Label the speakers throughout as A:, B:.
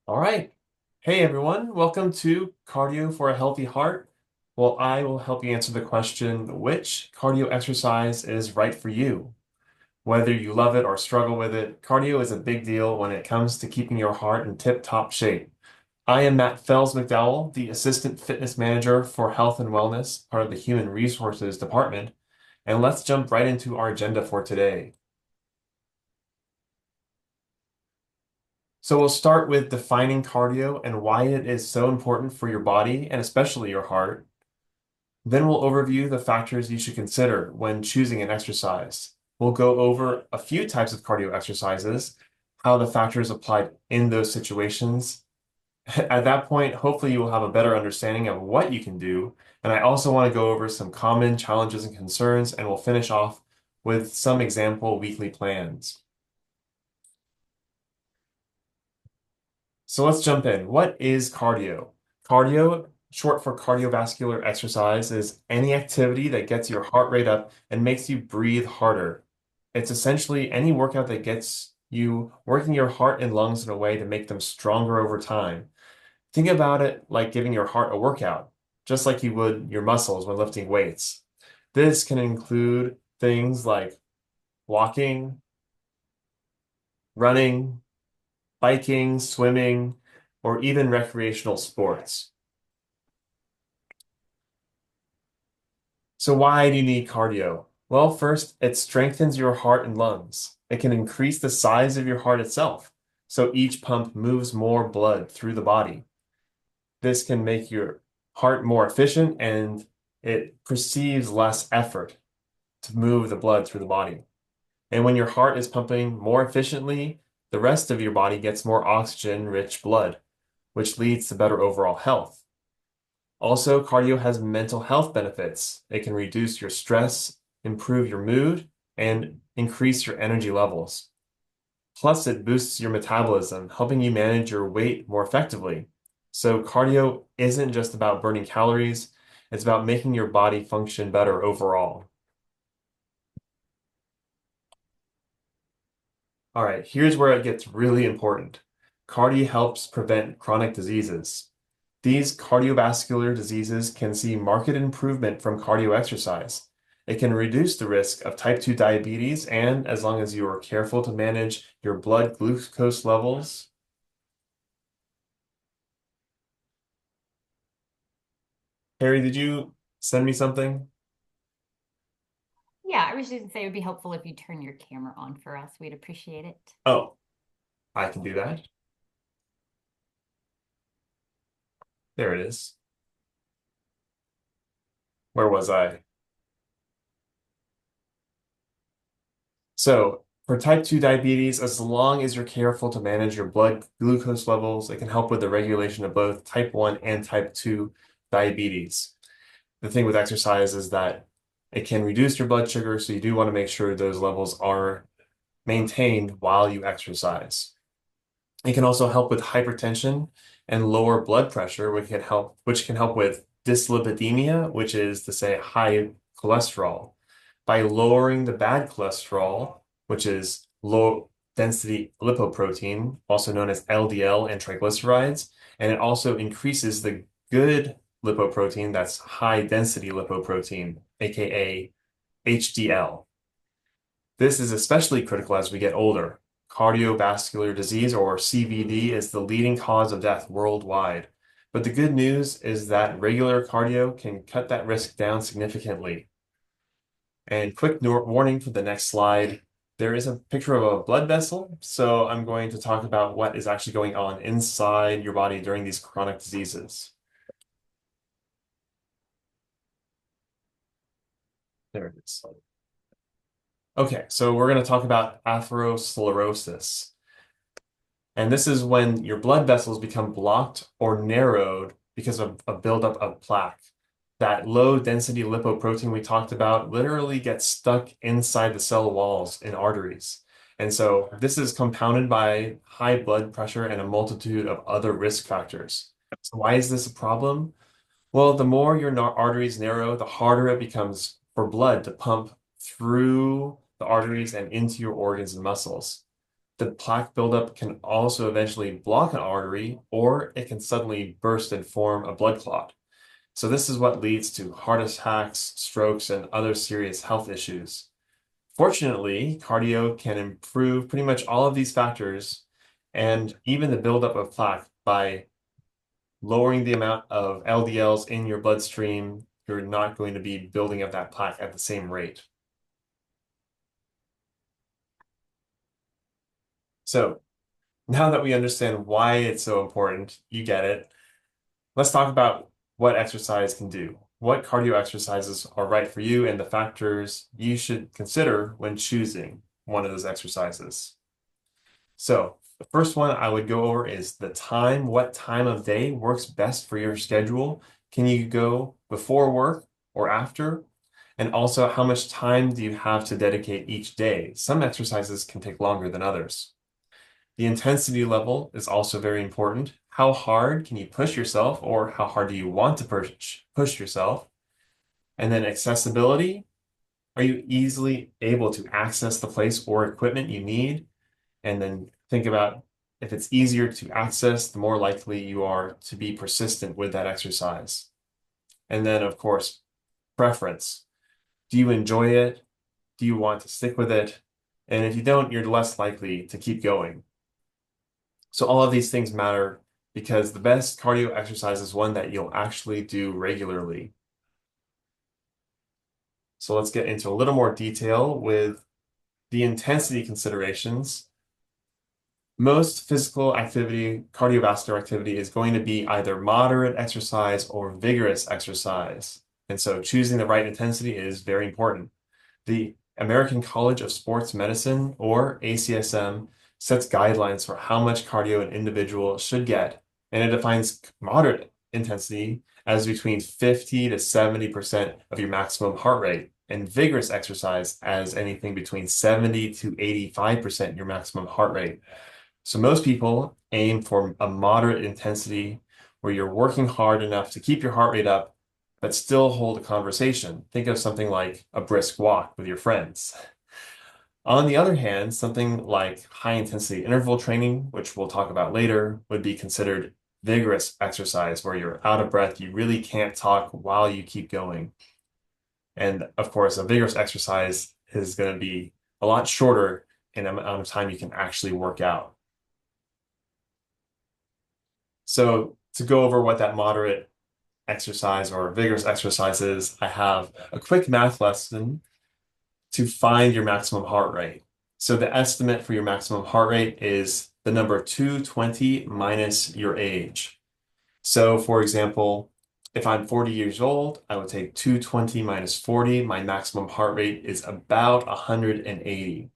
A: All right. Hey, everyone. Welcome to Cardio for a Healthy Heart. Well, I will help you answer the question, which cardio exercise is right for you? Whether you love it or struggle with it, cardio is a big deal when it comes to keeping your heart in tip-top shape. I am Matt Fels-McDowell, the Assistant Fitness Manager for Health and Wellness, part of the Human Resources Department. And let's jump right into our agenda for today. So we'll start with defining cardio and why it is so important for your body and especially your heart. Then we'll overview the factors you should consider when choosing an exercise. We'll go over a few types of cardio exercises, how the factors applied in those situations. At that point, hopefully you will have a better understanding of what you can do. And I also want to go over some common challenges and concerns, and we'll finish off with some example weekly plans. So let's jump in. What is cardio? Cardio, short for cardiovascular exercise, is any activity that gets your heart rate up and makes you breathe harder. It's essentially any workout that gets you working your heart and lungs in a way to make them stronger over time. Think about it like giving your heart a workout, just like you would your muscles when lifting weights. This can include things like walking, running, biking, swimming, or even recreational sports. So why do you need cardio? Well, first, it strengthens your heart and lungs. It can increase the size of your heart itself, so each pump moves more blood through the body. This can make your heart more efficient and it perceives less effort to move the blood through the body. And when your heart is pumping more efficiently, the rest of your body gets more oxygen-rich blood, which leads to better overall health. Also, cardio has mental health benefits. It can reduce your stress, improve your mood, and increase your energy levels. Plus, it boosts your metabolism, helping you manage your weight more effectively. So, cardio isn't just about burning calories, it's about making your body function better overall. All right, here's where it gets really important. Cardio helps prevent chronic diseases. These cardiovascular diseases can see marked improvement from cardio exercise. It can reduce the risk of type 2 diabetes, and as long as you are careful to manage your blood glucose levels. Harry, did you send me something?
B: Yeah, I was just gonna say it would be helpful if you turn your camera on for us. We'd appreciate it.
A: Oh, I can do that. There it is. Where was I? So, for type 2 diabetes, as long as you're careful to manage your blood glucose levels, it can help with the regulation of both type 1 and type 2 diabetes. The thing with exercise is that it can reduce your blood sugar, so you do want to make sure those levels are maintained while you exercise. It can also help with hypertension and lower blood pressure, which can help with dyslipidemia, which is to say high cholesterol. By lowering the bad cholesterol, which is low density lipoprotein, also known as LDL and triglycerides, and it also increases the good lipoprotein, that's high density lipoprotein, aka HDL. This is especially critical as we get older. Cardiovascular disease, or CVD, is the leading cause of death worldwide. But the good news is that regular cardio can cut that risk down significantly. And quick warning for the next slide. There is a picture of a blood vessel, so I'm going to talk about what is actually going on inside your body during these chronic diseases. There it is. Okay, so we're going to talk about atherosclerosis. And this is when your blood vessels become blocked or narrowed because of a buildup of plaque. That low density lipoprotein we talked about literally gets stuck inside the cell walls in arteries. And so this is compounded by high blood pressure and a multitude of other risk factors. So why is this a problem? Well, the more your arteries narrow, the harder it becomes for blood to pump through the arteries and into your organs and muscles. the plaque buildup can also eventually block an artery, or it can suddenly burst and form a blood clot. So this is what leads to heart attacks, strokes, and other serious health issues. Fortunately, cardio can improve pretty much all of these factors and even the buildup of plaque by lowering the amount of LDLs in your bloodstream. You're not going to be building up that plaque at the same rate. So now that we understand why it's so important, you get it. Let's talk about what exercise can do. What cardio exercises are right for you and the factors you should consider when choosing one of those exercises. So the first one I would go over is the time. What time of day works best for your schedule? Can you go before work or after? And also, how much time do you have to dedicate each day? Some exercises can take longer than others. The intensity level is also very important. How hard can you push yourself, or how hard do you want to push yourself? And then accessibility. Are you easily able to access the place or equipment you need? And then think about if it's easier to access, the more likely you are to be persistent with that exercise. And then, of course, preference. Do you enjoy it? Do you want to stick with it? And if you don't, you're less likely to keep going. So all of these things matter because the best cardio exercise is one that you'll actually do regularly. So let's get into a little more detail with the intensity considerations. Most physical activity, cardiovascular activity, is going to be either moderate exercise or vigorous exercise. And so choosing the right intensity is very important. The American College of Sports Medicine, or ACSM, sets guidelines for how much cardio an individual should get, and it defines moderate intensity as between 50 to 70% of your maximum heart rate, and vigorous exercise as anything between 70 to 85% your maximum heart rate. So most people aim for a moderate intensity where you're working hard enough to keep your heart rate up, but still hold a conversation. Think of something like a brisk walk with your friends. On the other hand, something like high intensity interval training, which we'll talk about later, would be considered vigorous exercise where you're out of breath. You really can't talk while you keep going. And of course, a vigorous exercise is going to be a lot shorter in the amount of time you can actually work out. So to go over what that moderate exercise or vigorous exercise is, I have a quick math lesson to find your maximum heart rate. So the estimate for your maximum heart rate is the number 220 minus your age. So for example, if I'm 40 years old, I would take 220 minus 40. My maximum heart rate is about 180.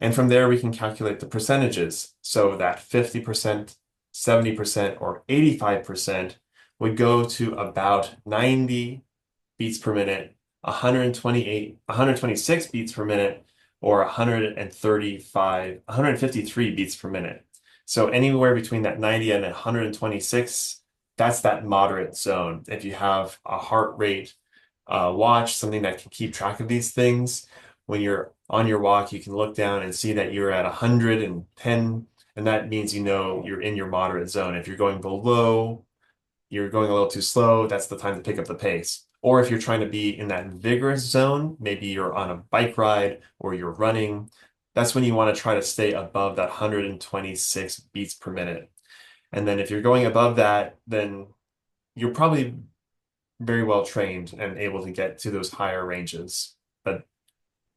A: And from there, we can calculate the percentages. So that 50%, 70%, or 85% would go to about 90 beats per minute, 126 beats per minute, or 153 beats per minute. So anywhere between that 90 and 126, that's that moderate zone. If you have a heart rate watch, something that can keep track of these things, when you're on your walk, you can look down and see that you're at 110, and that means you know you're in your moderate zone. If you're going below, you're going a little too slow, that's the time to pick up the pace. Or if you're trying to be in that vigorous zone, maybe you're on a bike ride or you're running, that's when you want to try to stay above that 126 beats per minute. And then if you're going above that, then you're probably very well trained and able to get to those higher ranges. But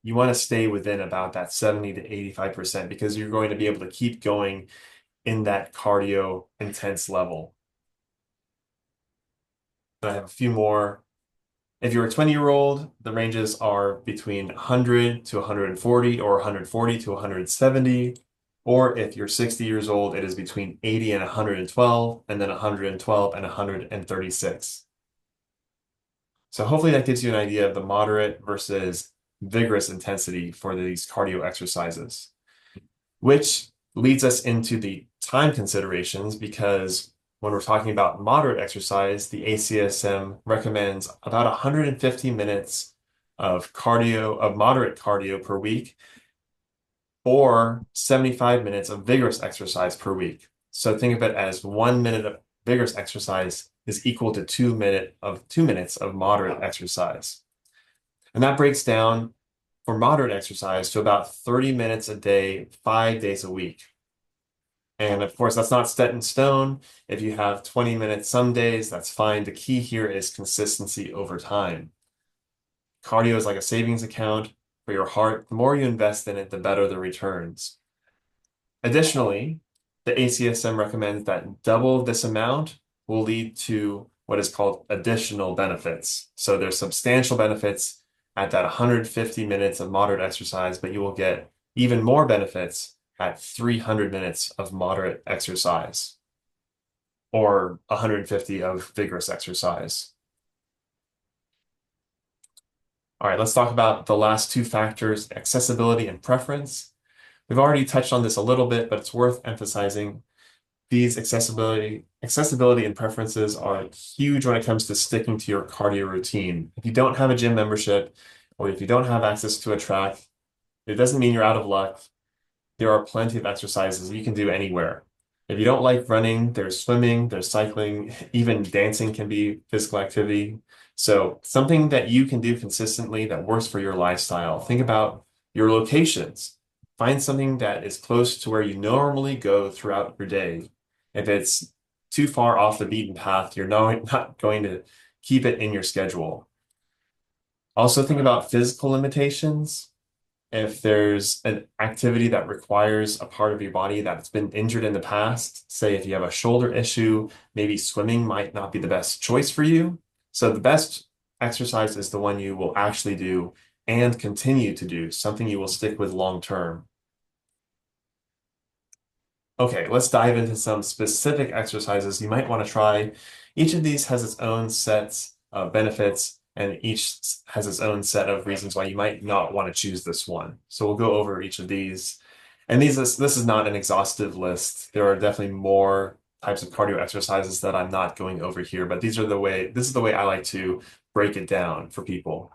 A: you want to stay within about that 70 to 85% because you're going to be able to keep going in that cardio intense level. I have a few more. If you're a 20-year-old, the ranges are between 100 to 140 or 140 to 170. Or if you're 60 years old, it is between 80 and 112, and then 112 and 136. So hopefully that gives you an idea of the moderate versus vigorous intensity for these cardio exercises, which leads us into the time considerations because when we're talking about moderate exercise, the ACSM recommends about 150 minutes of cardio, of moderate cardio per week. or 75 minutes of vigorous exercise per week. So think of it as 1 minute of vigorous exercise is equal to 2 minutes of moderate exercise. And that breaks down for moderate exercise to about 30 minutes a day, 5 days a week. And of course, that's not set in stone. If you have 20 minutes some days, that's fine. The key here is consistency over time. Cardio is like a savings account for your heart. The more you invest in it, the better the returns. Additionally, the ACSM recommends that double this amount will lead to what is called additional benefits. So there's substantial benefits at that 150 minutes of moderate exercise, but you will get even more benefits at 300 minutes of moderate exercise or 150 of vigorous exercise. All right, let's talk about the last two factors, accessibility and preference. We've already touched on this a little bit, but it's worth emphasizing. These accessibility and preferences are huge when it comes to sticking to your cardio routine. If you don't have a gym membership or if you don't have access to a track, it doesn't mean you're out of luck. There are plenty of exercises you can do anywhere. If you don't like running, there's swimming, there's cycling, even dancing can be physical activity. So something that you can do consistently that works for your lifestyle. Think about your locations. Find something that is close to where you normally go throughout your day. If it's too far off the beaten path, you're not going to keep it in your schedule. Also think about physical limitations. If there's an activity that requires a part of your body that's been injured in the past, say if you have a shoulder issue, maybe swimming might not be the best choice for you. So the best exercise is the one you will actually do and continue to do, something you will stick with long term. Okay, let's dive into some specific exercises you might want to try. Each of these has its own sets of benefits, and each has its own set of reasons why you might not want to choose this one. So we'll go over each of these. And this is not an exhaustive list. There are definitely more types of cardio exercises that I'm not going over here, but this is the way I like to break it down for people.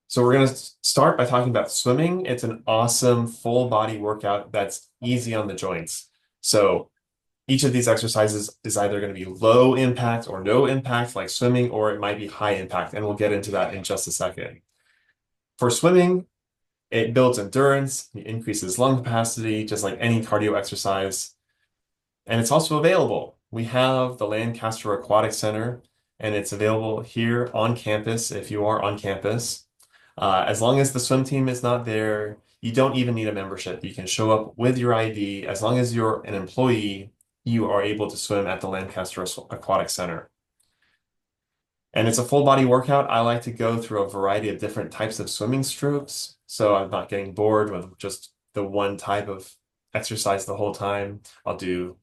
A: So we're going to start by talking about swimming. It's an awesome full body workout that's easy on the joints. So each of these exercises is either going to be low impact or no impact, like swimming, or it might be high impact. And we'll get into that in just a second. For swimming, it builds endurance, it increases lung capacity, just like any cardio exercise. And it's also available. We have the Lancaster Aquatic Center, and it's available here on campus if you are on campus. As long as the swim team is not there, you don't even need a membership. You can show up with your ID. As long as you're an employee, you are able to swim at the Lancaster Aquatic Center. And it's a full body workout. I like to go through a variety of different types of swimming strokes, so I'm not getting bored with just the one type of exercise the whole time. I'll do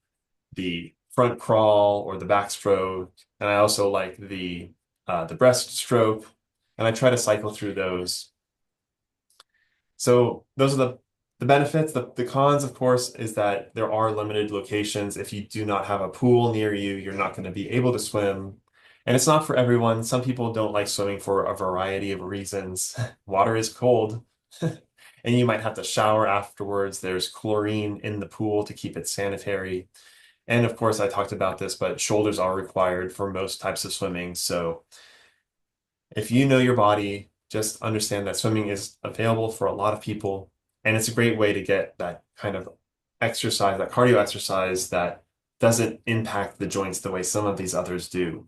A: the front crawl or the backstroke, and I also like the breaststroke, and I try to cycle through those. So those are the benefits. The cons, of course, is that there are limited locations. If you do not have a pool near you, you're not going to be able to swim. And it's not for everyone. Some people don't like swimming for a variety of reasons. Water is cold, and you might have to shower afterwards. There's chlorine in the pool to keep it sanitary. And of course, I talked about this, but shoulders are required for most types of swimming. So if you know your body, just understand that swimming is available for a lot of people, and it's a great way to get that kind of exercise, that cardio exercise that doesn't impact the joints the way some of these others do.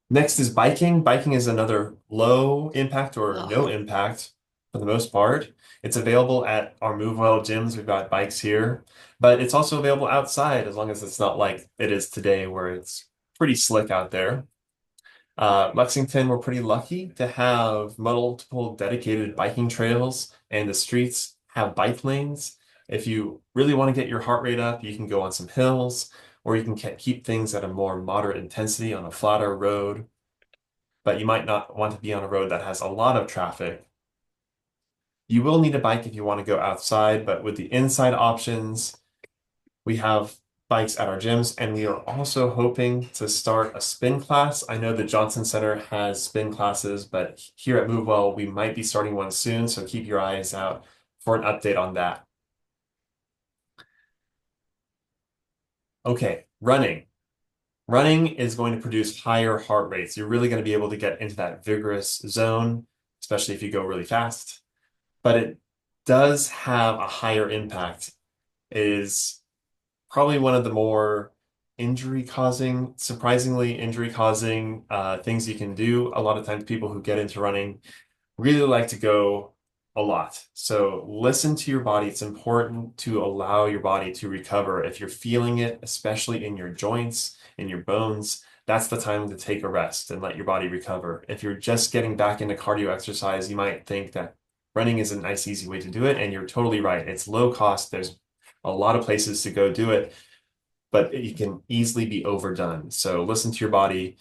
A: Next is biking. Biking is another low impact or no
B: Ugh.
A: impact for the most part. It's available at our MoveWell gyms. We've got bikes here, but it's also available outside as long as it's not like it is today where it's pretty slick out there. Lexington, we're pretty lucky to have multiple dedicated biking trails, and the streets have bike lanes. If you really want to get your heart rate up, you can go on some hills, or you can keep things at a more moderate intensity on a flatter road. But you might not want to be on a road that has a lot of traffic. You will need a bike if you want to go outside, but with the inside options, we have bikes at our gyms, and we are also hoping to start a spin class. I know the Johnson Center has spin classes, but here at MoveWell, we might be starting one soon, so keep your eyes out for an update on that. Okay, running. Running is going to produce higher heart rates. You're really going to be able to get into that vigorous zone, especially if you go really fast. But it does have a higher impact. It is probably one of the more surprisingly injury causing things you can do. A lot of times people who get into running really like to go a lot. So listen to your body. It's important to allow your body to recover. If you're feeling it, especially in your joints, in your bones, that's the time to take a rest and let your body recover. If you're just getting back into cardio exercise, you might think that running is a nice, easy way to do it. And you're totally right. It's low cost. There's a lot of places to go do it, but it can easily be overdone. So listen to your body.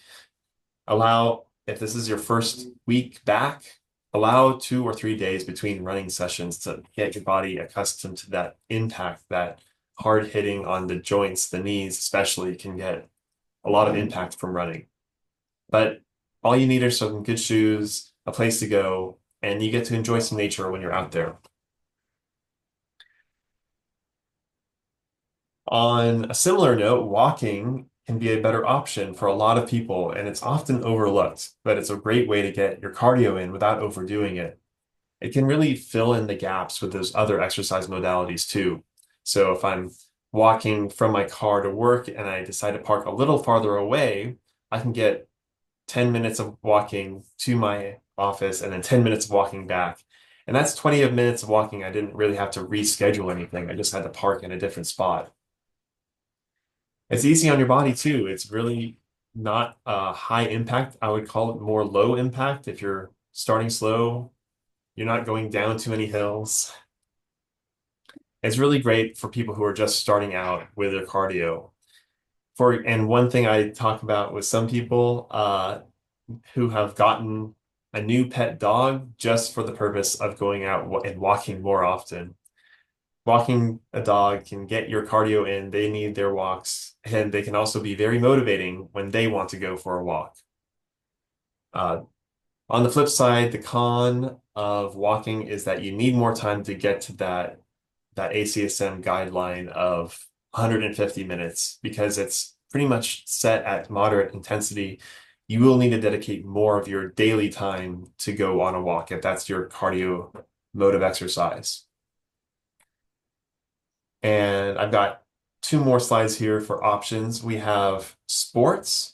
A: If this is your first week back, allow 2 or 3 days between running sessions to get your body accustomed to that impact, that hard hitting on the joints, the knees especially can get a lot of impact from running. But all you need are some good shoes, a place to go, and you get to enjoy some nature when you're out there. On a similar note, walking can be a better option for a lot of people, and it's often overlooked, but it's a great way to get your cardio in without overdoing it. It can really fill in the gaps with those other exercise modalities too. So if I'm walking from my car to work and I decide to park a little farther away, I can get 10 minutes of walking to my office and then 10 minutes of walking back. And that's 20 minutes of walking. I didn't really have to reschedule anything. I just had to park in a different spot. It's easy on your body too. It's really not high impact. I would call it more low impact. If you're starting slow, you're not going down too many hills. It's really great for people who are just starting out with their cardio. And one thing I talk about with some people who have gotten a new pet dog just for the purpose of going out and walking more often. Walking a dog can get your cardio in. They need their walks, and they can also be very motivating when they want to go for a walk. Uh, on the flip side, the con of walking is that you need more time to get to that ACSM guideline of 150 minutes because it's pretty much set at moderate intensity. You will need to dedicate more of your daily time to go on a walk if that's your cardio mode of exercise. And I've got two more slides here for options. We have sports.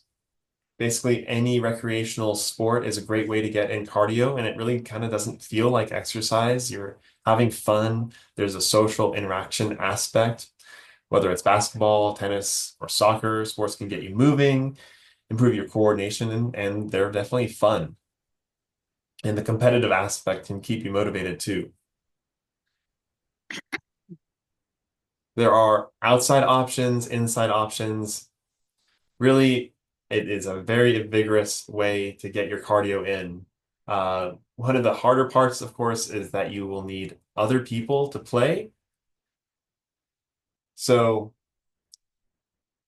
A: Basically, any recreational sport is a great way to get in cardio, and it really kind of doesn't feel like exercise. You're having fun. There's a social interaction aspect, whether it's basketball, tennis, or soccer. Sports can get you moving, improve your coordination, and they're definitely fun. And the competitive aspect can keep you motivated too. There are outside options, inside options. Really, it is a very vigorous way to get your cardio in. One of the harder parts, of course, is that you will need other people to play. So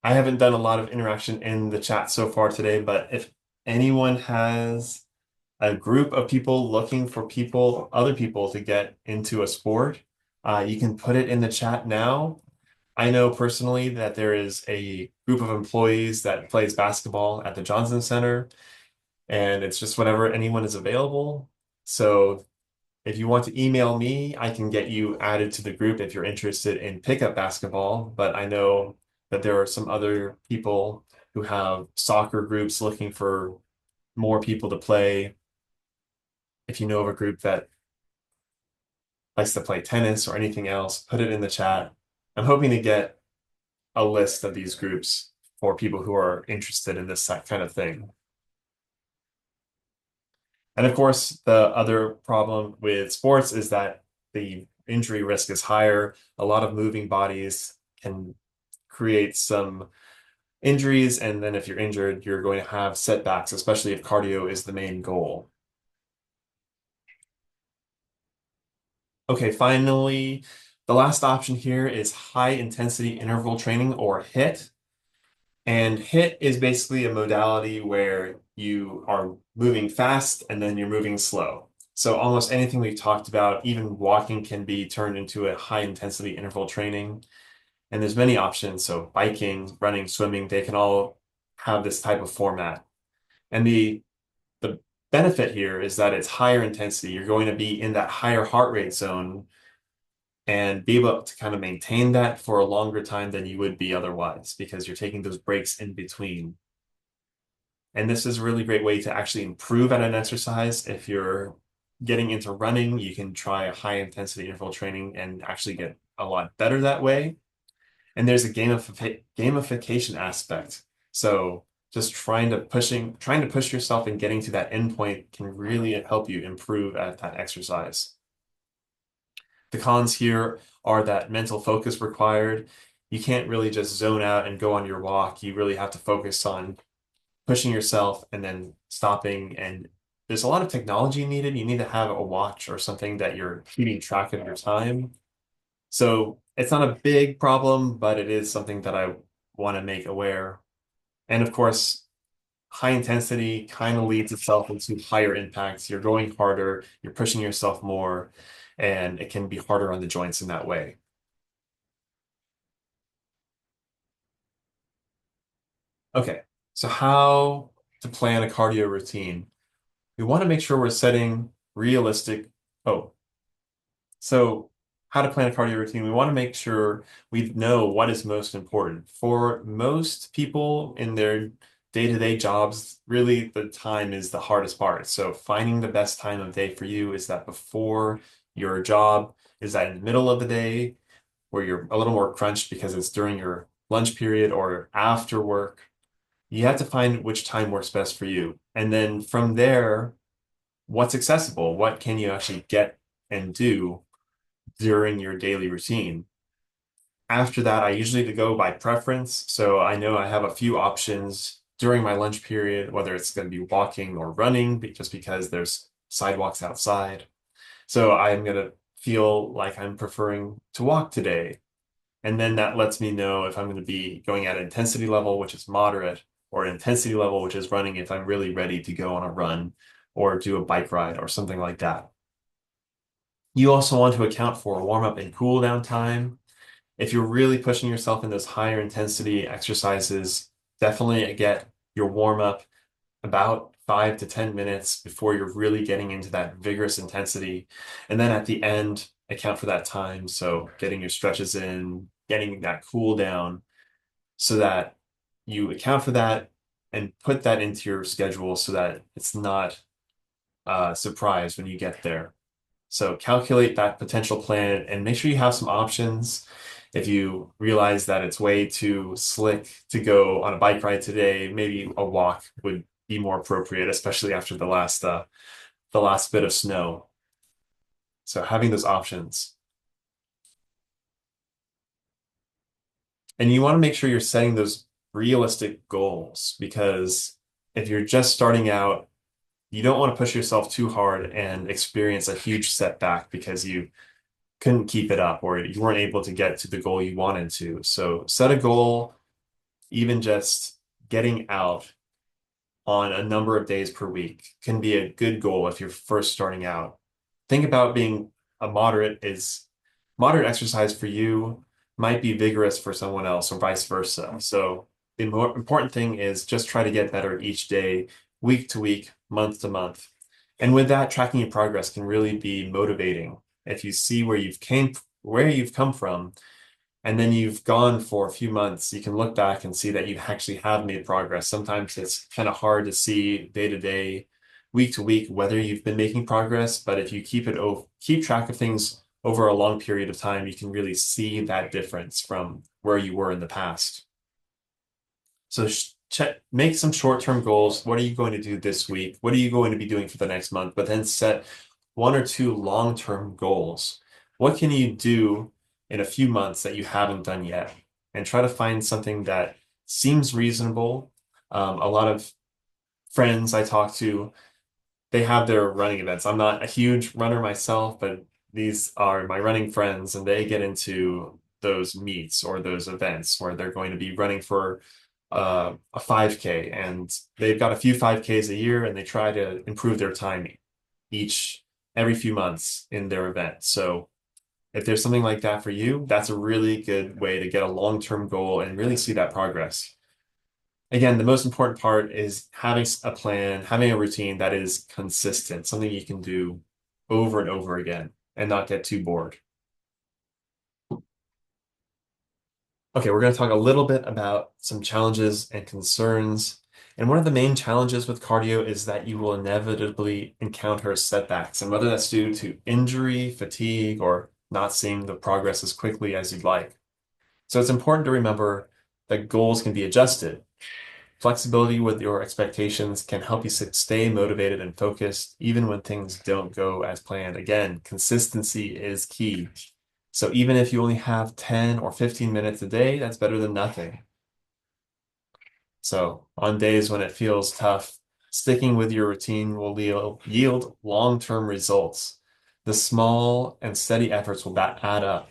A: I haven't done a lot of interaction in the chat so far today, but if anyone has a group of people looking for other people to get into a sport, you can put it in the chat now. I know personally that there is a group of employees that plays basketball at the Johnson Center, and it's just whenever anyone is available. So if you want to email me, I can get you added to the group if you're interested in pickup basketball. But I know that there are some other people who have soccer groups looking for more people to play. If you know of a group that likes to play tennis or anything else, put it in the chat. I'm hoping to get a list of these groups for people who are interested in this kind of thing. And of course, the other problem with sports is that the injury risk is higher. A lot of moving bodies can create some injuries. And then if you're injured, you're going to have setbacks, especially if cardio is the main goal. Okay, finally, The last option here is high intensity interval training or HIIT. And HIIT is basically a modality where you are moving fast and then you're moving slow. So almost anything we've talked about, even walking can be turned into a high intensity interval training. And there's many options. So biking, running, swimming, they can all have this type of format. And the benefit here is that it's higher intensity. You're going to be in that higher heart rate zone and be able to kind of maintain that for a longer time than you would be otherwise because you're taking those breaks in between. And this is a really great way to actually improve at an exercise. If you're getting into running, you can try a high intensity interval training and actually get a lot better that way. And there's a gamification aspect. So just trying to push yourself and getting to that endpoint can really help you improve at that exercise. The cons here are that mental focus required. You can't really just zone out and go on your walk. You really have to focus on pushing yourself and then stopping. And there's a lot of technology needed. You need to have a watch or something that you're keeping track of your time. So it's not a big problem, but it is something that I want to make aware. And of course, high intensity kind of leads itself into higher impacts. You're going harder, you're pushing yourself more, and it can be harder on the joints in that way. Okay, so how to plan a cardio routine? We want to make sure we're setting realistic. Oh, so how to plan a cardio routine? We want to make sure we know what is most important. For most people in their day-to-day jobs, really the time is the hardest part. So finding the best time of day for you, is that before your job? Is that in the middle of the day where you're a little more crunched because it's during your lunch period or after work? You have to find which time works best for you. And then from there, what's accessible? What can you actually get and do during your daily routine? After that, I usually go by preference. So I know I have a few options during my lunch period, whether it's going to be walking or running, just because there's sidewalks outside. So I'm going to feel like I'm preferring to walk today. And then that lets me know if I'm going to be going at intensity level, which is moderate, or intensity level, which is running, if I'm really ready to go on a run or do a bike ride or something like that. You also want to account for warm up and cool down time. If you're really pushing yourself in those higher intensity exercises, definitely get your warm up about 5 to 10 minutes before you're really getting into that vigorous intensity. And then at the end, account for that time. So getting your stretches in, getting that cool down so that you account for that and put that into your schedule so that it's not a surprise when you get there. So calculate that potential plan and make sure you have some options. If you realize that it's way too slick to go on a bike ride today, maybe a walk would be more appropriate, especially after the last bit of snow. So having those options. And you want to make sure you're setting those realistic goals because if you're just starting out, you don't want to push yourself too hard and experience a huge setback because you couldn't keep it up or you weren't able to get to the goal you wanted to. So set a goal, even just getting out on a number of days per week can be a good goal if you're first starting out. Think about being a moderate exercise for you might be vigorous for someone else or vice versa. So the more important thing is just try to get better each day, week to week, month to month. And with that, tracking your progress can really be motivating. If you see where you've come from, and then you've gone for a few months, you can look back and see that you actually have made progress. Sometimes it's kind of hard to see day to day, week to week, whether you've been making progress. But if you keep track of things over a long period of time, you can really see that difference from where you were in the past. So make some short-term goals. What are you going to do this week? What are you going to be doing for the next month? But then set one or two long-term goals. What can you do in a few months that you haven't done yet? And try to find something that seems reasonable. A lot of friends I talk to, they have their running events. I'm not a huge runner myself, but these are my running friends, and they get into those meets or those events where they're going to be running for a 5K, and they've got a few 5Ks a year, and they try to improve their timing each every few months in their event. So if there's something like that for you, that's a really good way to get a long-term goal and really see that progress. Again, the most important part is having a plan, having a routine that is consistent, something you can do over and over again and not get too bored. Okay, we're going to talk a little bit about some challenges and concerns. And one of the main challenges with cardio is that you will inevitably encounter setbacks, and whether that's due to injury, fatigue, or not seeing the progress as quickly as you'd like. So it's important to remember that goals can be adjusted. Flexibility with your expectations can help you stay motivated and focused even when things don't go as planned. Again, consistency is key. So even if you only have 10 or 15 minutes a day, that's better than nothing. So on days when it feels tough, sticking with your routine will yield long-term results. The small and steady efforts will add up.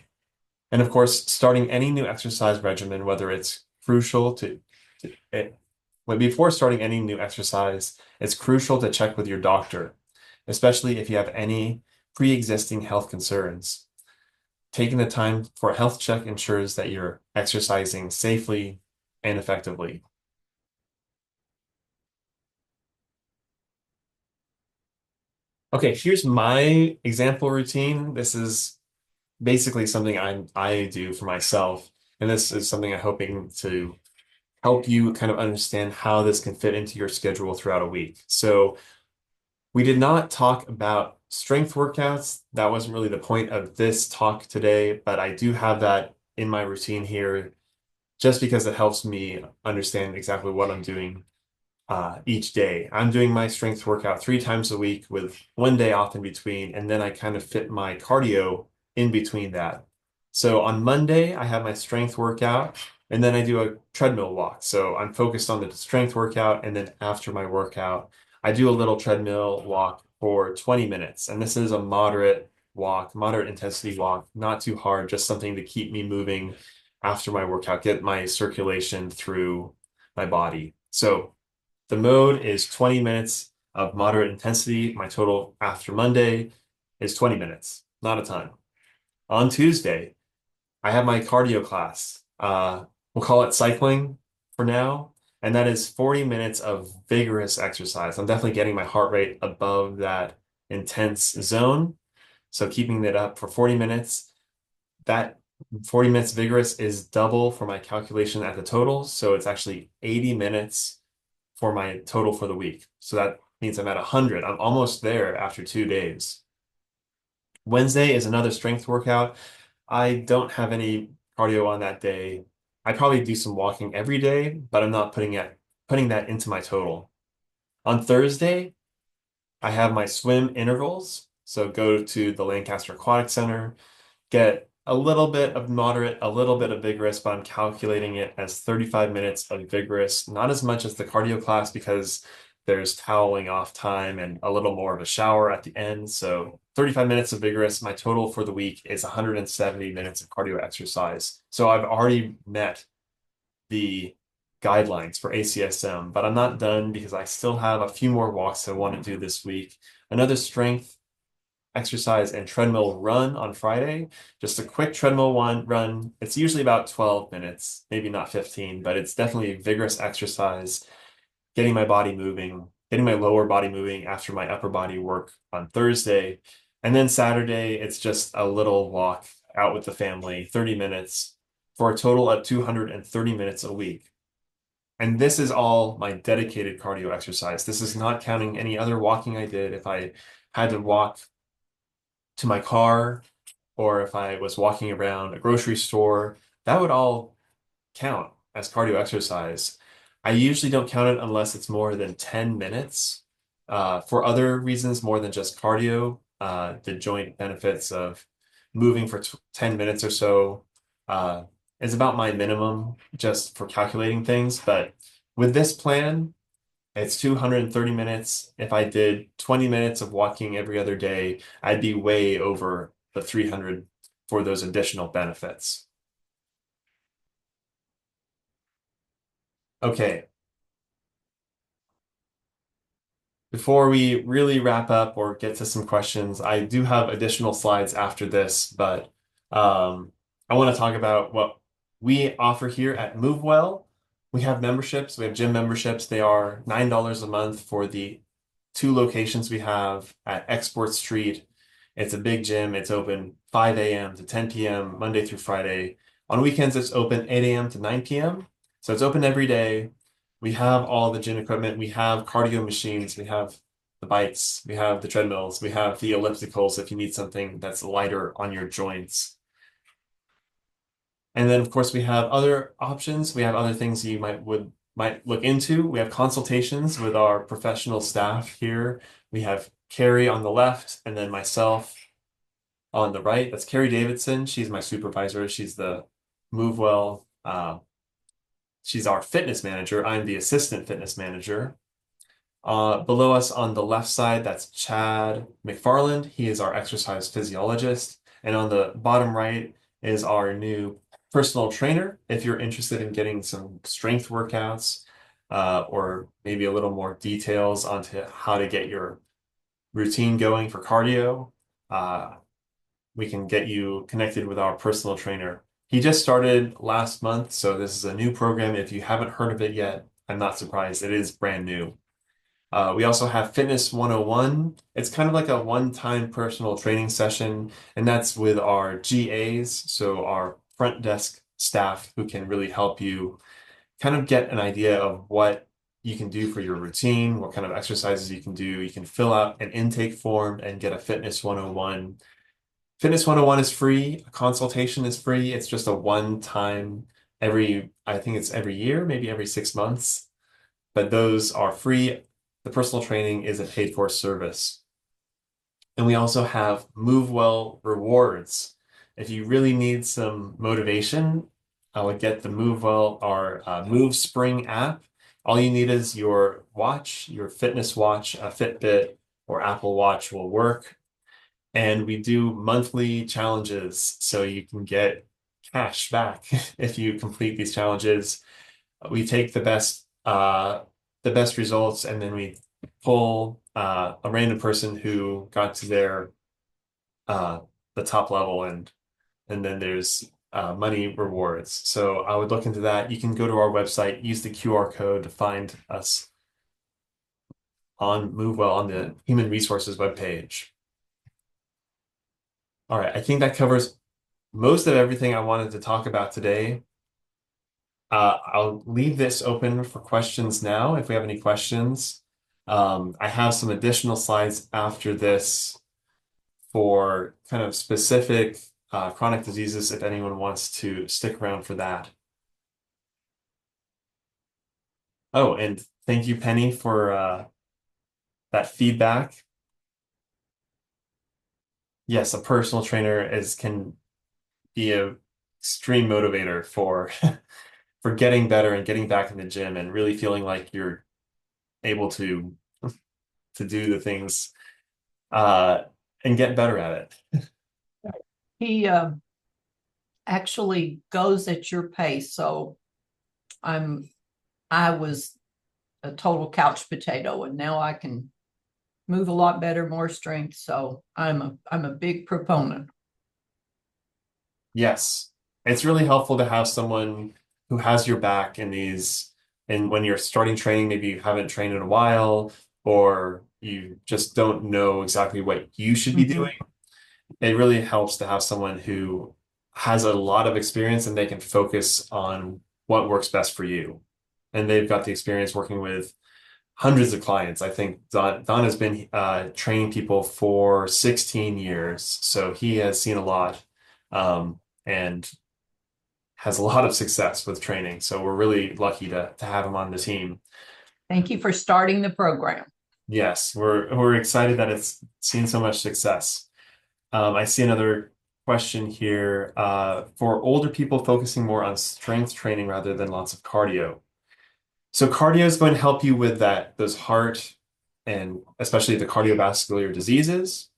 A: And of course, starting any new exercise regimen, whether it's crucial to it, well, before starting any new exercise, it's crucial to check with your doctor, especially if you have any pre-existing health concerns. Taking the time for a health check ensures that you're exercising safely and effectively. Okay, here's my example routine. This is basically something I do for myself, and this is something I'm hoping to help you kind of understand how this can fit into your schedule throughout a week. So we did not talk about strength workouts. That wasn't really the point of this talk today, but I do have that in my routine here just because it helps me understand exactly what I'm doing each day. I'm doing my strength workout 3 times a week with one day off in between, and then I kind of fit my cardio in between that. So on Monday, I have my strength workout, and then I do a treadmill walk. So I'm focused on the strength workout, and then after my workout, I do a little treadmill walk for 20 minutes. And this is a moderate walk, moderate intensity walk, not too hard, just something to keep me moving after my workout, get my circulation through my body. So the mode is 20 minutes of moderate intensity. My total after Monday is 20 minutes, not a ton. On Tuesday, I have my cardio class. We'll call it cycling for now. And that is 40 minutes of vigorous exercise. I'm definitely getting my heart rate above that intense zone. So keeping it up for 40 minutes, that 40 minutes vigorous is double for my calculation at the total. So it's actually 80 minutes for my total for the week. So that means I'm at 100. I'm almost there after 2 days. Wednesday is another strength workout. I don't have any cardio on that day. I probably do some walking every day, but I'm not putting that into my total. On Thursday, I have my swim intervals. So go to the Lancaster Aquatic Center, get a little bit of moderate, a little bit of vigorous, but I'm calculating it as 35 minutes of vigorous, not as much as the cardio class because there's toweling off time and a little more of a shower at the end. So 35 minutes of vigorous. My total for the week is 170 minutes of cardio exercise. So I've already met the guidelines for ACSM, but I'm not done because I still have a few more walks I want to do this week. Another strength exercise and treadmill run on Friday. Just a quick treadmill run. It's usually about 12 minutes, maybe not 15, but it's definitely a vigorous exercise, getting my body moving, getting my lower body moving after my upper body work on Thursday. And then Saturday, it's just a little walk out with the family, 30 minutes for a total of 230 minutes a week. And this is all my dedicated cardio exercise. This is not counting any other walking I did. If I had to walk to my car or if I was walking around a grocery store, that would all count as cardio exercise. I usually don't count it unless it's more than 10 minutes. For other reasons, more than just cardio, the joint benefits of moving for 10 minutes or so is about my minimum just for calculating things. But with this plan, it's 230 minutes. If I did 20 minutes of walking every other day, I'd be way over the 300 for those additional benefits. Okay. Before we really wrap up or get to some questions, I do have additional slides after this, but I want to talk about what we offer here at MoveWell. We have memberships. We have gym memberships. They are $9 a month for the two locations we have at Export Street. It's a big gym. It's open 5 a.m. to 10 p.m. Monday through Friday. On weekends, it's open 8 a.m. to 9 p.m. So it's open every day. We have all the gym equipment. We have cardio machines. We have the bikes. We have the treadmills. We have the ellipticals if you need something that's lighter on your joints. And then, of course, we have other options. We have other things you might look into. We have consultations with our professional staff here. We have Carrie on the left, and then myself on the right. That's Carrie Davidson. She's my supervisor. She's the MoveWell. She's our fitness manager. I'm the assistant fitness manager. Below us on the left side, that's Chad McFarland. He is our exercise physiologist. And on the bottom right is our new personal trainer. If you're interested in getting some strength workouts, or maybe a little more details onto how to get your routine going for cardio, we can get you connected with our personal trainer. He just started last month, so this is a new program. If you haven't heard of it yet, I'm not surprised. It is brand new. We also have Fitness 101. It's kind of like a one-time personal training session, and that's with our GAs, so our front desk staff who can really help you kind of get an idea of what you can do for your routine, what kind of exercises you can do. You can fill out an intake form and get a Fitness 101. Fitness 101 is free. A consultation is free. It's just a one-time I think it's every year, maybe every 6 months, but those are free. The personal training is a paid-for service. And we also have MoveWell rewards. If you really need some motivation, I would get the MoveWell, our Move Spring app. All you need is your watch, your fitness watch, a Fitbit or Apple Watch will work. And we do monthly challenges so you can get cash back if you complete these challenges. We take the best results, and then we pull a random person who got to uh, the top level, and then there's money rewards. So I would look into that. You can go to our website, use the QR code to find us on MoveWell on the Human Resources webpage. All right, I think that covers most of everything I wanted to talk about today. I'll leave this open for questions now if we have any questions. I have some additional slides after this for kind of specific chronic diseases if anyone wants to stick around for that. Oh, and thank you, Penny, for that feedback. Yes, a personal trainer can be a extreme motivator for for getting better and getting back in the gym and really feeling like you're able to do the things uh, and get better at it.
C: He actually goes at your pace. So I was a total couch potato, and now I can move a lot better, more strength. So I'm a big proponent.
A: Yes, it's really helpful to have someone who has your back in these, and when you're starting training, maybe you haven't trained in a while, or you just don't know exactly what you should be doing. It really helps to have someone who has a lot of experience and they can focus on what works best for you. And they've got the experience working with hundreds of clients. I think Don has been training people for 16 years, so he has seen a lot, and has a lot of success with training. So we're really lucky to have him on the team.
C: Thank you for starting the program.
A: Yes, we're excited that it's seen so much success. I see another question here. For older people focusing more on strength training rather than lots of cardio. So cardio is going to help you with those heart and especially the cardiovascular diseases.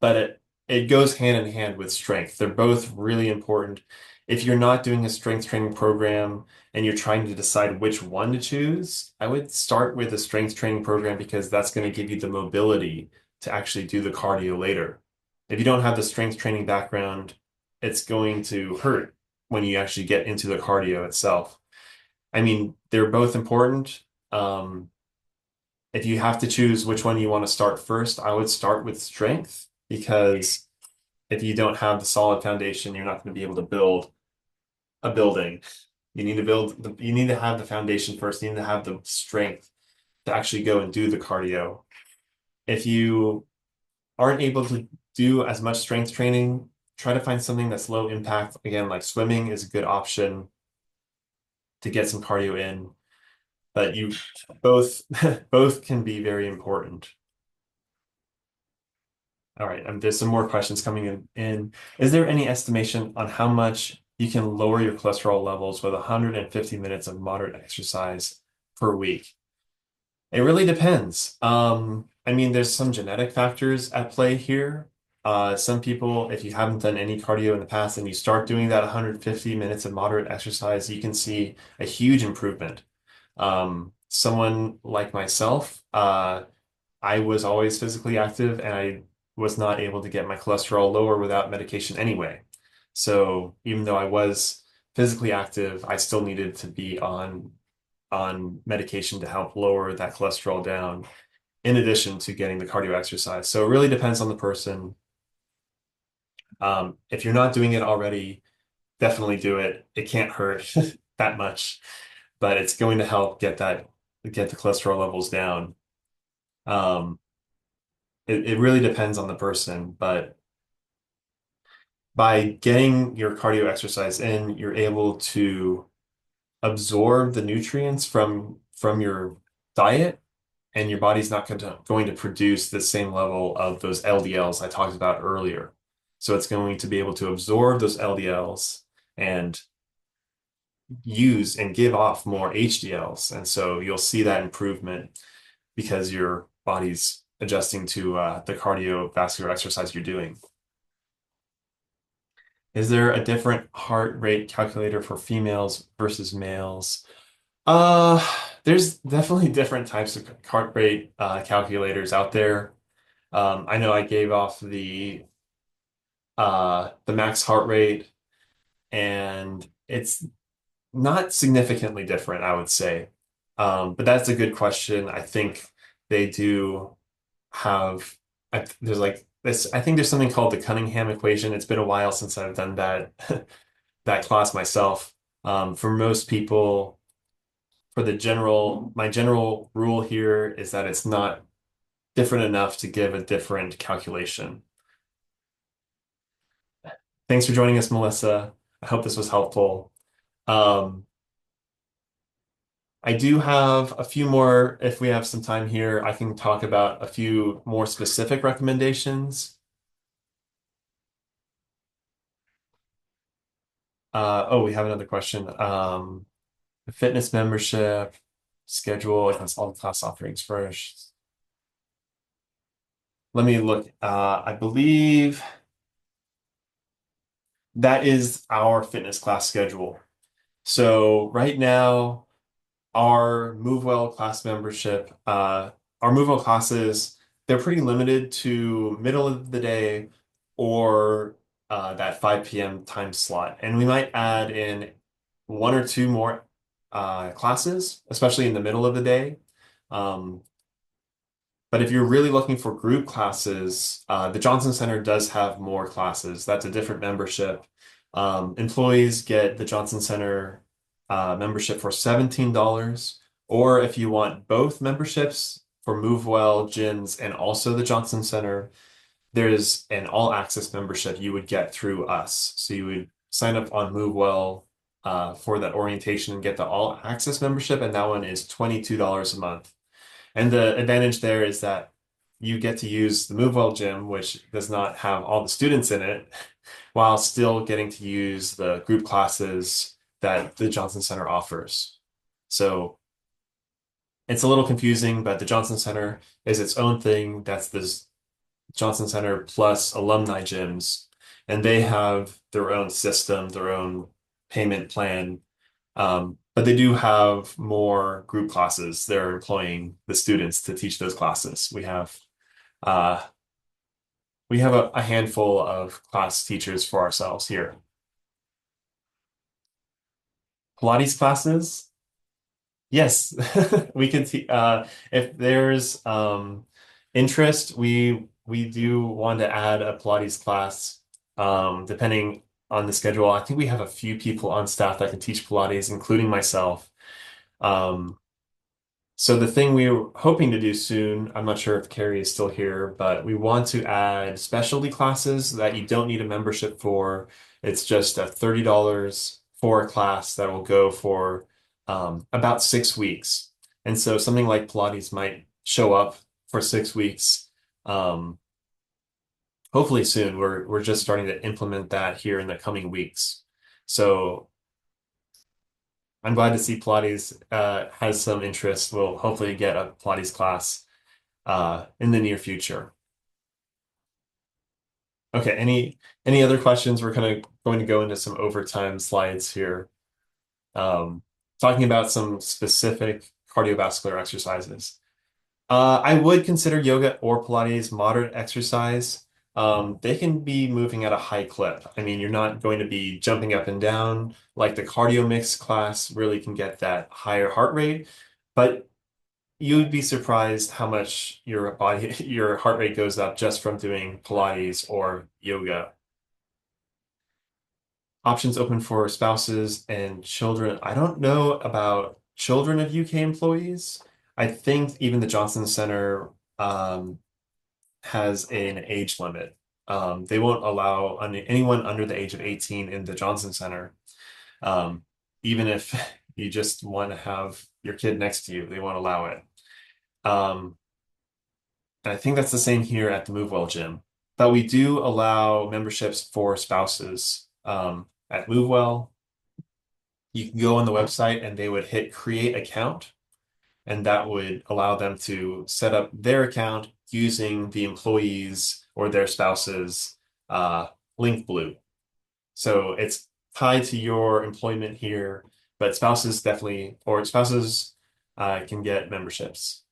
A: But it goes hand in hand with strength. They're both really important. If you're not doing a strength training program and you're trying to decide which one to choose, I would start with a strength training program because that's going to give you the mobility to actually do the cardio later. If you don't have the strength training background, it's going to hurt when you actually get into the cardio itself. I mean, they're both important. Um, if you have to choose which one you want to start first, I would start with strength because if you don't have the solid foundation, you're not going to be able to build a building. You need to have the foundation first. You need to have the strength to actually go and do the cardio. If you aren't able to do as much strength training, try to find something that's low impact. Again, like swimming is a good option to get some cardio in, but you both both can be very important. All right, there's some more questions coming in. Is there any estimation on how much you can lower your cholesterol levels with 150 minutes of moderate exercise per week? It really depends. I mean, there's some genetic factors at play here. Some people, if you haven't done any cardio in the past and you start doing that 150 minutes of moderate exercise, you can see a huge improvement. Someone like myself, I was always physically active and I was not able to get my cholesterol lower without medication anyway. So even though I was physically active, I still needed to be on medication to help lower that cholesterol down, in addition to getting the cardio exercise. So it really depends on the person. If you're not doing it already, definitely do it. It can't hurt that much, but it's going to help get the cholesterol levels down. Um, it really depends on the person, but by getting your cardio exercise in, you're able to absorb the nutrients from your diet, and your body's not going to produce the same level of those LDLs I talked about earlier. So it's going to be able to absorb those LDLs and use and give off more HDLs. And so you'll see that improvement because your body's adjusting to the cardiovascular exercise you're doing. Is there a different heart rate calculator for females versus males? Uh, there's definitely different types of heart rate calculators out there. I know I gave off the max heart rate, and it's not significantly different, I would say. But that's a good question. I think they do have there's like this. I think there's something called the Cunningham equation. It's been a while since I've done that that class myself. For most people, for my general rule here is that it's not different enough to give a different calculation. Thanks for joining us, Melissa. I hope this was helpful. Um, I do have a few more, if we have some time here, I can talk about a few more specific recommendations. Oh, we have another question. Fitness membership, schedule against all the class offerings first. Let me look. I believe that is our fitness class schedule. So right now, our MoveWell class membership, our MoveWell classes, they're pretty limited to middle of the day or that 5 p.m. time slot. And we might add in one or two more classes, especially in the middle of the day. Um, but if you're really looking for group classes, the Johnson Center does have more classes. That's a different membership. Employees get the Johnson Center membership for $17, or if you want both memberships for MoveWell, gyms, and also the Johnson Center, there's an all-access membership you would get through us. So you would sign up on MoveWell for that orientation and get the all-access membership, and that one is $22 a month. And the advantage there is that you get to use the MoveWell gym, which does not have all the students in it, while still getting to use the group classes that the Johnson Center offers. So it's a little confusing, but the Johnson Center is its own thing. That's this Johnson Center plus alumni gyms, and they have their own system, their own payment plan. But they do have more group classes. They're employing the students to teach those classes. Uh, we have a handful of class teachers for ourselves here. Pilates classes, yes, we can if there's interest, we do want to add a Pilates class depending on the schedule. I think we have a few people on staff that can teach Pilates, including myself. Um, So the thing we were hoping to do soon, I'm not sure if Carrie is still here, but we want to add specialty classes that you don't need a membership for. It's just a $30 for a class that will go for about 6 weeks. And so something like Pilates might show up for 6 weeks. Um, hopefully soon. We're just starting to implement that here in the coming weeks. So I'm glad to see Pilates has some interest. We'll hopefully get a Pilates class in the near future. Okay, any other questions? We're kind of going to go into some overtime slides here, talking about some specific cardiovascular exercises. I would consider yoga or Pilates moderate exercise. They can be moving at a high clip. I mean, you're not going to be jumping up and down like the cardio mix class really can get that higher heart rate, but you'd be surprised how much your body, your heart rate goes up just from doing Pilates or yoga. Options open for spouses and children. I don't know about children of UK employees. I think even the Johnson Center has an age limit. They won't allow anyone under the age of 18 in the Johnson Center. Even if you just want to have your kid next to you, they won't allow it. And I think that's the same here at the MoveWell gym. But we do allow memberships for spouses. At MoveWell, you can go on the website and they would hit create account, and that would allow them to set up their account using the employees or their spouse's link blue. So it's tied to your employment here, but spouses definitely, or spouses can get memberships.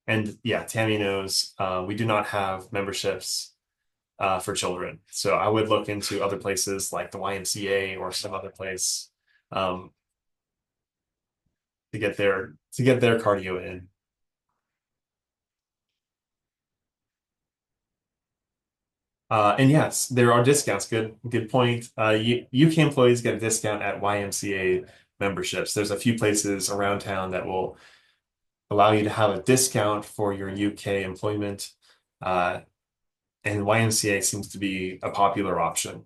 A: And yeah, Tammy knows we do not have memberships for children. So I would look into other places like the YMCA or some other place um, to get their cardio in. And yes, there are discounts. Good point. UK employees get a discount at YMCA memberships. There's a few places around town that will allow you to have a discount for your UK employment. And YMCA seems to be a popular option.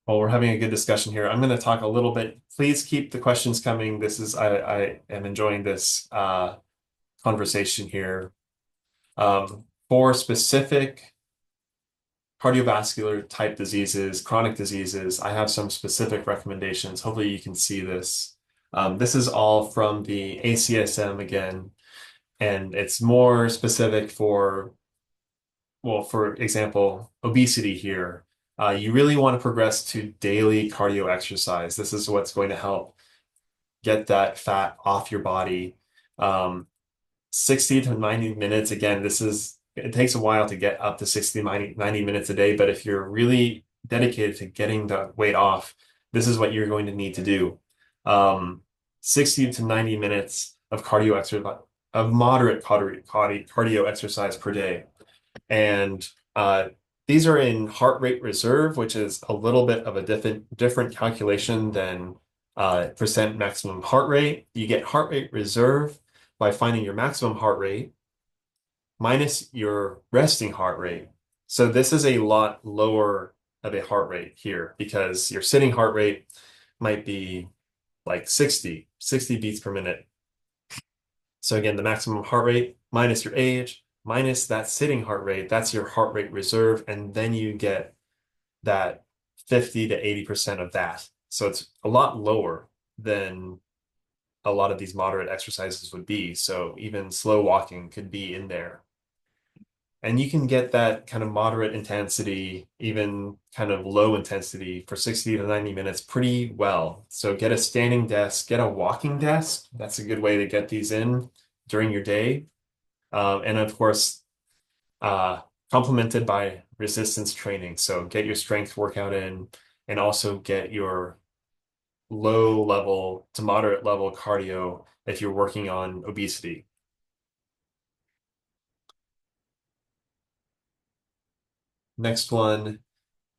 A: Well, we're having a good discussion here. I'm going to talk a little bit. Please keep the questions coming. I am enjoying this conversation here. For specific cardiovascular type diseases, chronic diseases, I have some specific recommendations. Hopefully you can see this. This is all from the ACSM again, and it's more specific for, well, for example, obesity here. You really want to progress to daily cardio exercise. This is what's going to help get that fat off your body. 60 to 90 minutes. Again, it takes a while to get up to 60, 90 minutes a day, but if you're really dedicated to getting the weight off, this is what you're going to need to do. 60 to 90 minutes of cardio exercise, of moderate cardio exercise per day. And these are in heart rate reserve, which is a little bit of a different calculation than percent maximum heart rate. You get heart rate reserve by finding your maximum heart rate minus your resting heart rate. So this is a lot lower of a heart rate here because your sitting heart rate might be like 60 beats per minute. So again, the maximum heart rate minus your age, minus that sitting heart rate, that's your heart rate reserve, and then you get that 50 to 80% of that. So it's a lot lower than a lot of these moderate exercises would be. So even slow walking could be in there. And you can get that kind of moderate intensity, even kind of low intensity for 60 to 90 minutes pretty well. So get a standing desk, get a walking desk. That's a good way to get these in during your day. And of course, uh, complemented by resistance training. So get your strength workout in and also get your low level to moderate level cardio if you're working on obesity. Next one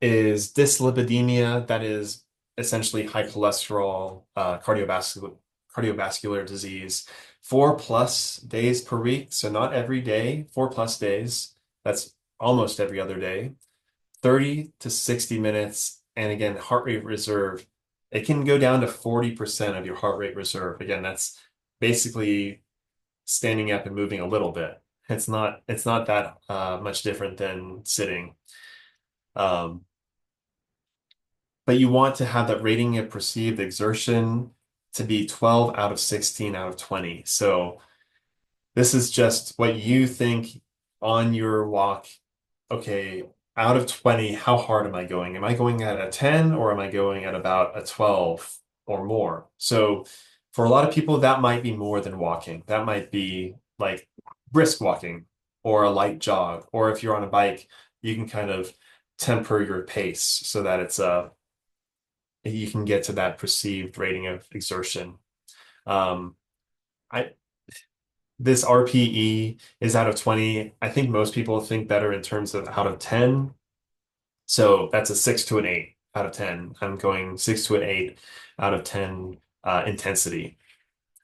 A: is dyslipidemia. That is essentially high cholesterol, cardiovascular disease. 4+ days per week, so not every day, 4+ days. That's almost every other day. 30 to 60 minutes. And again, heart rate reserve, it can go down to 40% of your heart rate reserve. Again, that's basically standing up and moving a little bit. It's not that much different than sitting. Um, but you want to have that rating of perceived exertion to be 12 out of 16 out of 20. So this is just what you think on your walk. Okay, out of 20, how hard am I going? Am I going at a 10 or am I going at about a 12 or more? So for a lot of people, that might be more than walking. That might be like brisk walking or a light jog. Or if you're on a bike, you can kind of temper your pace so that you can get to that perceived rating of exertion. Um, I This RPE is out of 20. I think most people think better in terms of out of 10. So that's a 6 to an 8 out of 10. I'm going 6 to an 8 out of 10 intensity.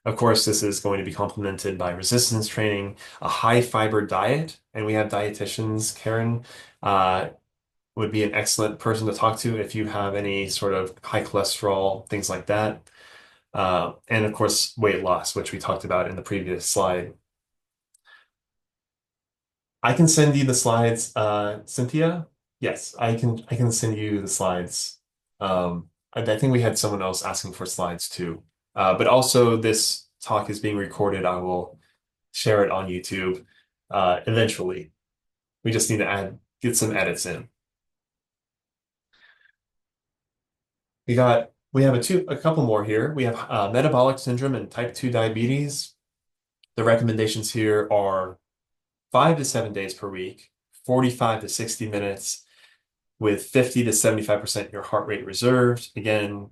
A: Of course, this is going to be complemented by resistance training, a high fiber diet, and we have dietitians. Karen would be an excellent person to talk to if you have any sort of high cholesterol, things like that. And of course, weight loss, which we talked about in the previous slide. I can send you the slides, Cynthia. Yes, I can send you the slides. I think we had someone else asking for slides too. But also this talk is being recorded. I will share it on YouTube eventually. We just need to get some edits in. We have a couple more here. We have metabolic syndrome and type 2 diabetes. The recommendations here are 5 to 7 days per week, 45 to 60 minutes with 50 to 75% your heart rate reserved. Again,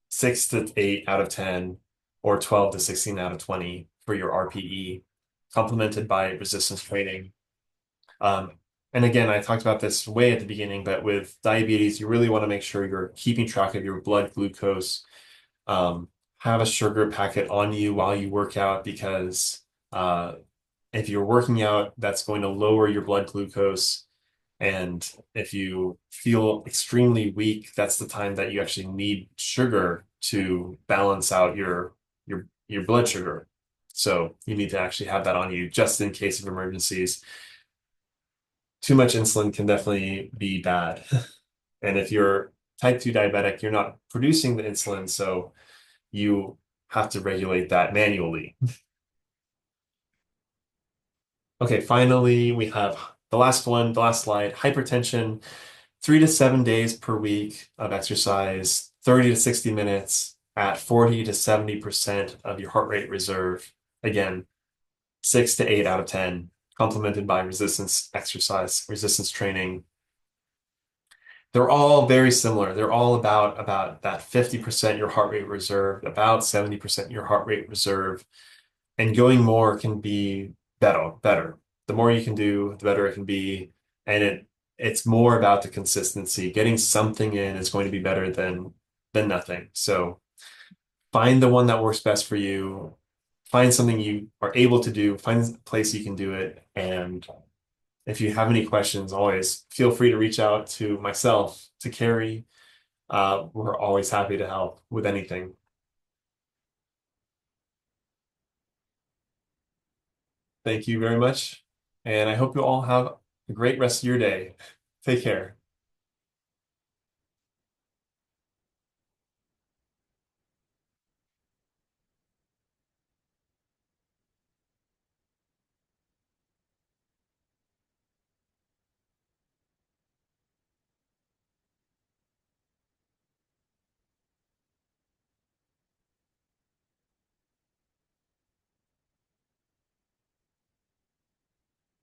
A: 6 to 8 out of 10 or 12 to 16 out of 20 for your RPE, complemented by resistance training. Um, and again, I talked about this way at the beginning, but with diabetes, you really want to make sure you're keeping track of your blood glucose. Have a sugar packet on you while you work out because if you're working out, that's going to lower your blood glucose. And if you feel extremely weak, that's the time that you actually need sugar to balance out your blood sugar. So you need to actually have that on you just in case of emergencies. Too much insulin can definitely be bad. And if you're type 2 diabetic, you're not producing the insulin, so you have to regulate that manually. Okay, finally, we have the last one, the last slide, hypertension, 3 to 7 days per week of exercise, 30 to 60 minutes at 40 to 70% of your heart rate reserve. Again, 6 to 8 out of 10, complemented by resistance exercise, resistance training. They're all very similar. They're all about that 50% your heart rate reserve, about 70% your heart rate reserve, and going more can be better. The more you can do, the better it can be. And it's more about the consistency. Getting something in is going to be better than nothing. So find the one that works best for you. Find something you are able to do. Find a place you can do it. And if you have any questions, always feel free to reach out to myself, to Carrie. We're always happy to help with anything. Thank you very much. And I hope you all have a great rest of your day. Take care.